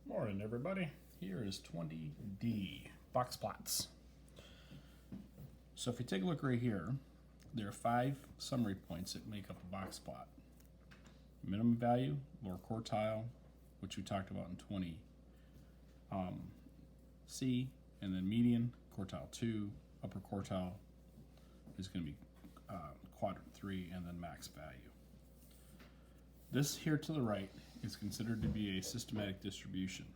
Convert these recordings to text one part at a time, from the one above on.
Morning, everybody. Here is 20D box plots. So if you take a look right here, there are 5 summary points that make up a box plot. Minimum value, lower quartile, which we talked about in 20 C, and then median, quartile 2, upper quartile is going to be quadrant 3, and then max value. This here to the right is considered to be a systematic distribution.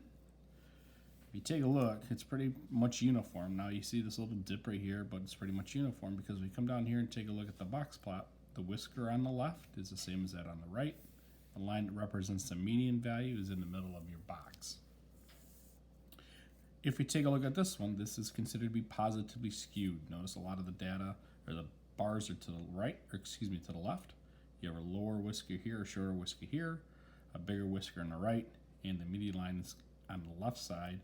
If you take a look, it's pretty much uniform. Now you see this little dip right here, but it's pretty much uniform because we come down here and take a look at the box plot. The whisker on the left is the same as that on the right. The line that represents the median value is in the middle of your box. If we take a look at this one, this is considered to be positively skewed. Notice a lot of the data, or the bars are to the right, or excuse me, to the left. You have a lower whisker here, a shorter whisker here, a bigger whisker on the right, and the median line is on the left side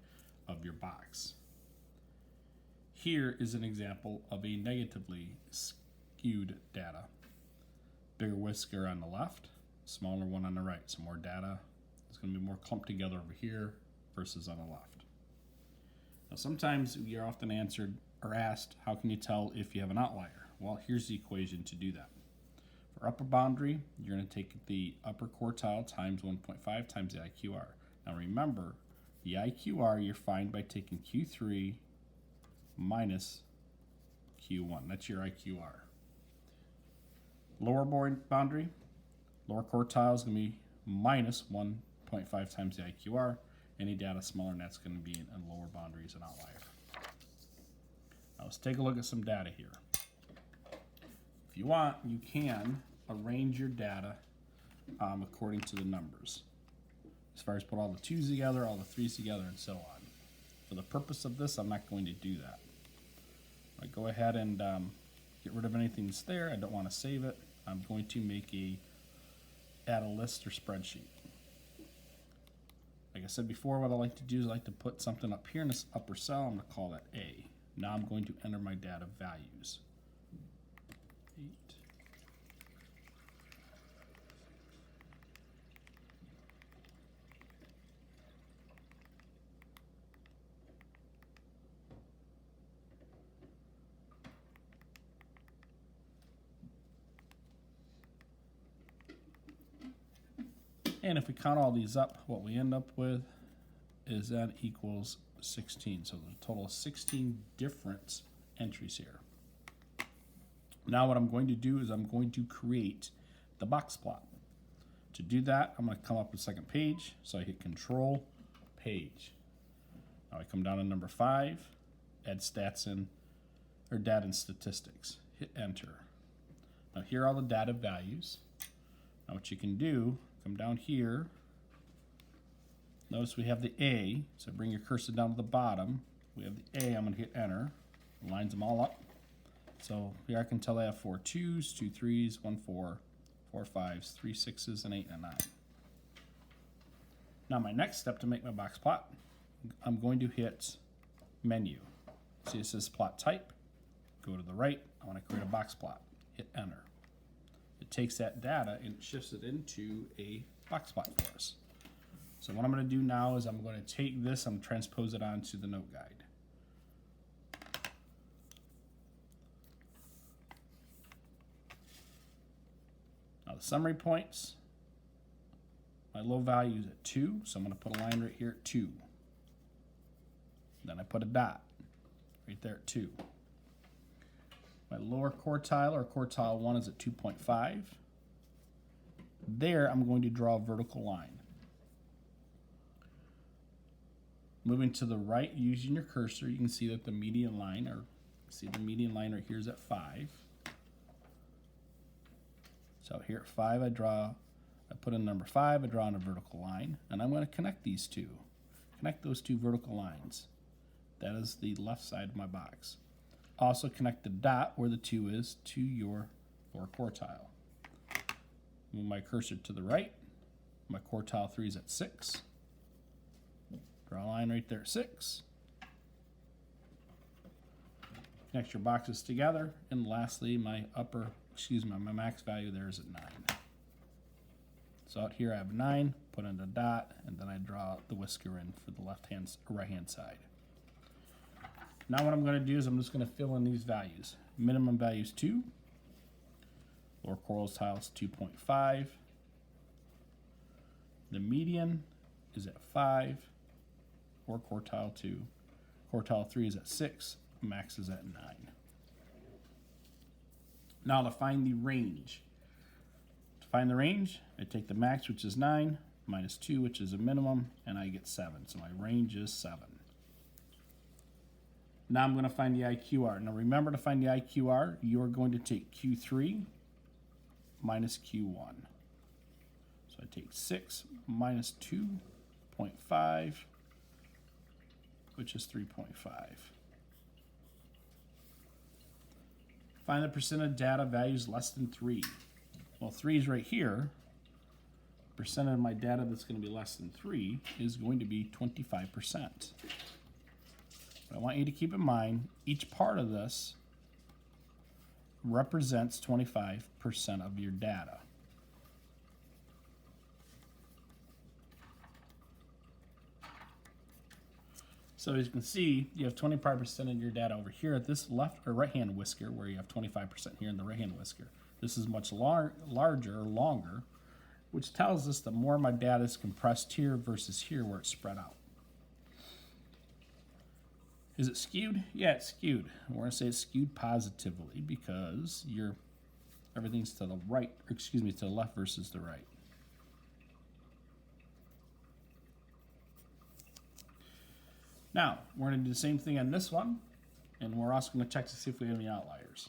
of your box. Here is an example of a negatively skewed data. Bigger whisker on the left, smaller one on the right. So more data is going to be more clumped together over here versus on the left. Now sometimes you're often answered or asked, how can you tell if you have an outlier? Well, here's the equation to do that. For upper boundary, you're going to take the upper quartile times 1.5 times the IQR. Now remember, the IQR you're find by taking Q3 minus Q1. That's your IQR. Lower boundary, lower quartile is going to be minus 1.5 times the IQR. Any data smaller than that's going to be in lower boundary is an outlier. Now let's take a look at some data here. If you want, you can arrange your data according to the numbers. As far as put all the 2's together, all the 3's together, and so on. For the purpose of this, I'm not going to do that. I go ahead and get rid of anything that's there. I don't want to save it. I'm going to add a list or spreadsheet. Like I said before, what I like to do is I like to put something up here in this upper cell. I'm going to call that A. Now I'm going to enter my data values. 8. And if we count all these up, what we end up with is that equals 16. So there's a total of 16 different entries here. Now what I'm going to do is I'm going to create the box plot. To do that, I'm going to come up with the second page. So I hit Control Page. Now I come down to number 5, add stats in, or data and statistics. Hit Enter. Now here are all the data values. Now what you can do, come down here. Notice we have the A, so bring your cursor down to the bottom. We have the A, I'm going to hit Enter. It lines them all up. So here I can tell I have 4 2's, 2 3's, 1 4, 4 5's, 3 6's, and 8 and a 9. Now my next step to make my box plot, I'm going to hit Menu. See it says Plot Type. Go to the right. I want to create a box plot. Hit Enter. It takes that data and shifts it into a box plot for us. So what I'm going to do now is I'm going to take this and transpose it onto the note guide. Now the summary points, my low value is at 2, so I'm going to put a line right here at 2. Then I put a dot right there at 2. My lower quartile, or quartile 1, is at 2.5. There, I'm going to draw a vertical line. Moving to the right, using your cursor, you can see that the median line, right here is at 5. So here at 5, I put in number 5, I draw on a vertical line, and I'm going to connect these two. Connect those two vertical lines. That is the left side of my box. Also connect the dot where the 2 is to your lower quartile. Move my cursor to the right. My quartile 3 is at 6. Draw a line right there at 6. Connect your boxes together. And lastly, my max value there is at 9. So out here I have 9, put in a dot, and then I draw the whisker in for the right hand side. Now what I'm going to do is I'm just going to fill in these values. Minimum value is 2. Lower quartile is 2.5. The median is at 5. Or quartile 2. Quartile 3 is at 6. Max is at 9. Now to find the range. To find the range, I take the max, which is 9, minus 2, which is a minimum, and I get 7. So my range is 7. Now I'm going to find the IQR. Now remember, to find the IQR, you are going to take Q3 minus Q1. So I take 6 minus 2.5, which is 3.5. Find the percent of data values less than 3. Well, 3 is right here. Percent of my data that's going to be less than 3 is going to be 25%. But I want you to keep in mind, each part of this represents 25% of your data. So as you can see, you have 25% of your data over here at this left or right-hand whisker, where you have 25% here in the right-hand whisker. This is much larger or longer, which tells us that more of my data is compressed here versus here where it's spread out. Is it skewed? Yeah, it's skewed. We're going to say it's skewed positively because everything's to the right, or excuse me, to the left versus the right. Now, we're going to do the same thing on this one, and we're also going to check to see if we have any outliers.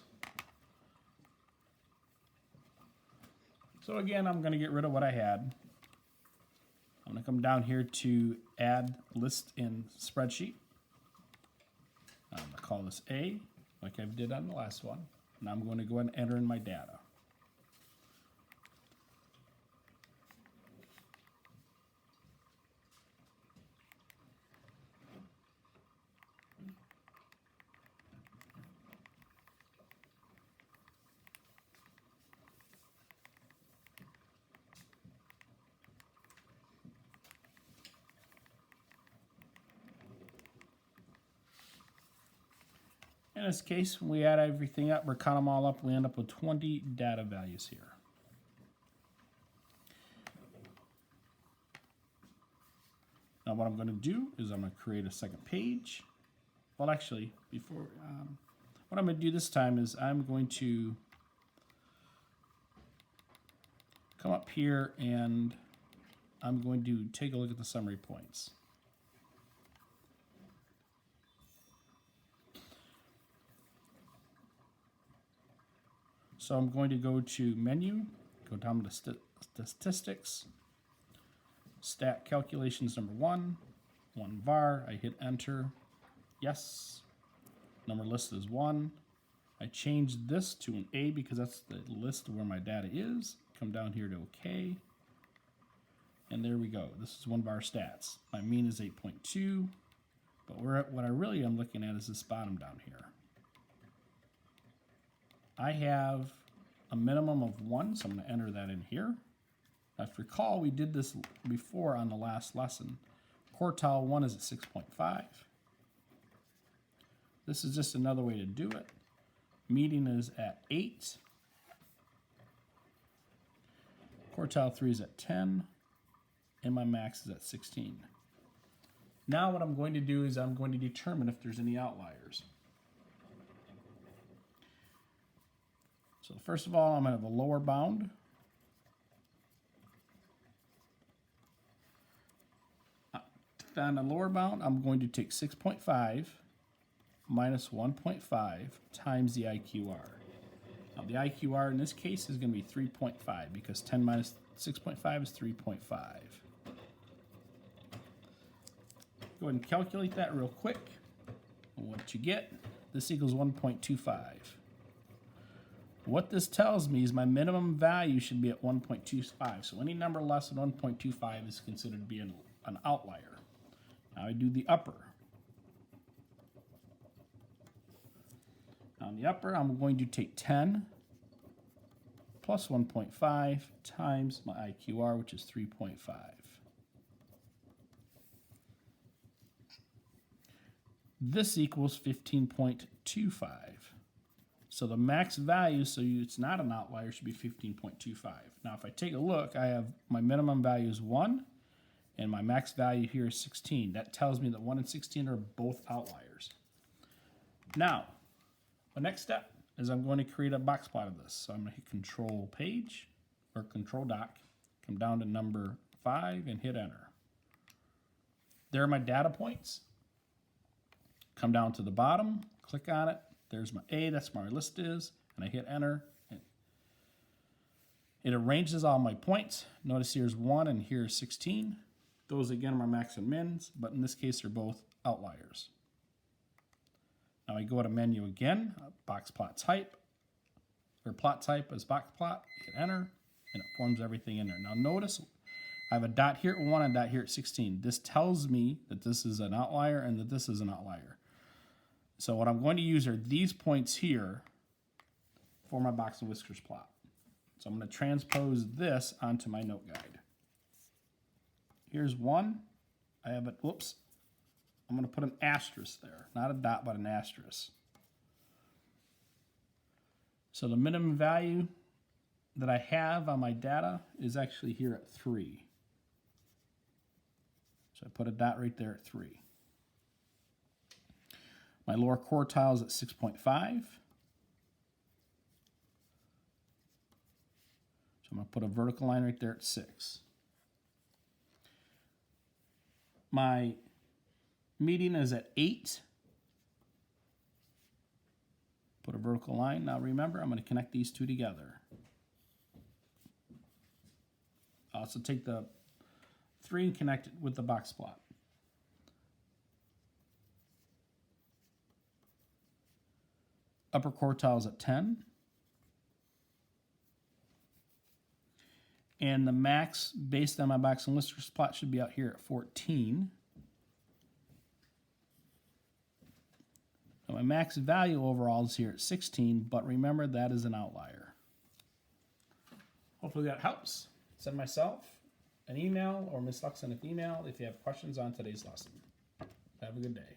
So again, I'm going to get rid of what I had. I'm going to come down here to add list in spreadsheet. I'm going to call this A, like I did on the last one, and I'm going to go ahead and enter in my data. In this case, when we add everything up, or count them all up, we end up with 20 data values here. Now what I'm going to do is I'm going to create a second page. Well, actually, before what I'm going to do this time is I'm going to come up here and I'm going to take a look at the summary points. So I'm going to go to menu, go down to statistics, stat calculations number 1 var, I hit enter, yes, number listed is 1. I changed this to an A because that's the list where my data is. Come down here to OK, and there we go. This is 1 var stats. My mean is 8.2, but what I really am looking at is this bottom down here. I have a minimum of 1, so I'm going to enter that in here. Now, if you recall, we did this before on the last lesson. Quartile 1 is at 6.5. This is just another way to do it. Median is at 8. Quartile 3 is at 10. And my max is at 16. Now what I'm going to do is I'm going to determine if there's any outliers. So first of all, I'm going to have a lower bound. To find a lower bound, I'm going to take 6.5 minus 1.5 times the IQR. Now the IQR in this case is going to be 3.5 because 10 minus 6.5 is 3.5. Go ahead and calculate that real quick. And what you get, this equals 1.25. What this tells me is my minimum value should be at 1.25. So any number less than 1.25 is considered to be an outlier. Now I do the upper. On the upper, I'm going to take 10 plus 1.5 times my IQR, which is 3.5. This equals 15.25. So the max value, so it's not an outlier, should be 15.25. Now if I take a look, I have my minimum value is 1, and my max value here is 16. That tells me that 1 and 16 are both outliers. Now, the next step is I'm going to create a box plot of this. So I'm going to hit Control Page, or Control Doc, come down to number 5, and hit Enter. There are my data points. Come down to the bottom, click on it. There's my A, that's where my list is, and I hit Enter. And it arranges all my points. Notice here's 1 and here's 16. Those again are my max and mins, but in this case they're both outliers. Now I go to menu again, box plot type, or plot type as box plot, hit Enter, and it forms everything in there. Now notice I have a dot here at 1 and a dot here at 16. This tells me that this is an outlier and that this is an outlier. So what I'm going to use are these points here for my box and whiskers plot. So I'm going to transpose this onto my note guide. Here's 1. I have it, whoops. I'm going to put an asterisk there. Not a dot, but an asterisk. So the minimum value that I have on my data is actually here at 3. So I put a dot right there at 3. My lower quartile is at 6.5. So I'm going to put a vertical line right there at 6. My median is at 8. Put a vertical line. Now remember, I'm going to connect these two together. I'll also take the 3 and connect it with the box plot. Upper quartile is at 10. And the max based on my box and whiskers plot should be out here at 14. Now my max value overall is here at 16, but remember that is an outlier. Hopefully that helps. Send myself an email or Ms. Luxon an email if you have questions on today's lesson. Have a good day.